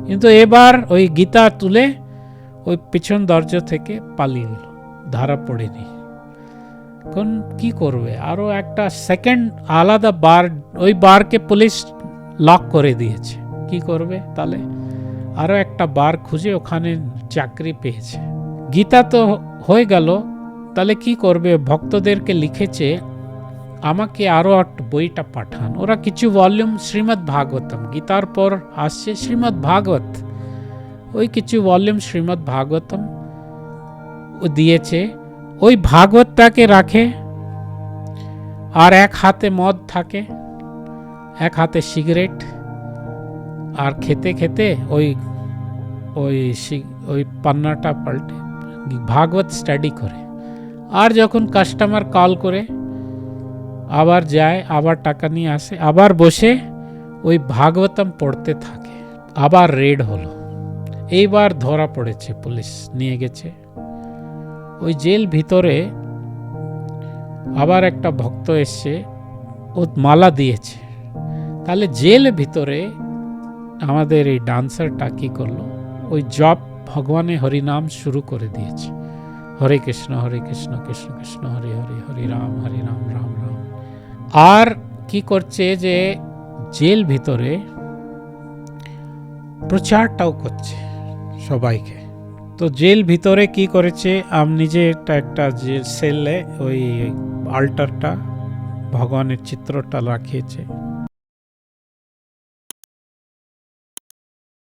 কিন্তু এবার ওই গীতা তুলে ওই পিছন দরজা থেকে পালিয়ে গেল, ধরা পড়েনি। এখন কি করবে? আরো একটা সেকেন্ড আলাদা বার, ওই বারকে পুলিশ লক করে দিয়েছে। কি করবে তাহলে? আরো একটা বার খুঁজে ওখানে চাকরি পেয়েছে। গীতা তো হয়ে গেল, তাহলে কি করবে? ভক্তদেরকে লিখেছে আমাকে আরো একটা বইটা পাঠান। ওরা কিছু ভলিউম শ্রীমদ্ ভাগবতম, গীতার পর আসছে শ্রীমদ্ ভাগবত, ওই কিছু ভলিউম শ্রীমদ্ ভাগবতম ও দিয়েছে। ওই ভাগবতটাকে রাখে, আর এক হাতে মদ থাকে, এক হাতে সিগারেট, আর খেতে খেতে ওই ওই ওই পান্নাটা পাল্টে ভাগবত স্টাডি করে। আর যখন কাস্টমার কল করে আবার যায়, আবার টাকা নিয়ে আসে, আবার বসে ওই ভাগবতম পড়তে থাকে। আবার রেড হলো, এইবার ধরা পড়েছে, পুলিশ নিয়ে গেছে। ওই জেল ভিতরে আবার একটা ভক্ত এসছে, ও মালা দিয়েছে। তাহলে জেল ভিতরে আমাদের এই ডান্সারটা কি করলো? ওই জপ ভগবানের হরিনাম শুরু করে দিয়েছে, হরে কৃষ্ণ কৃষ্ণ কৃষ্ণ হরে হরে, হরে রাম রাম রাম। আর কি করছে যে জেল ভিতরে প্রচারটাও করছে সবাইকে। তো জেল ভিতরে কি করেছে, আমি নিজে একটা জেল সেলে ওই আল্টারটা ভগবানের চিত্রটা রাখিয়েছে,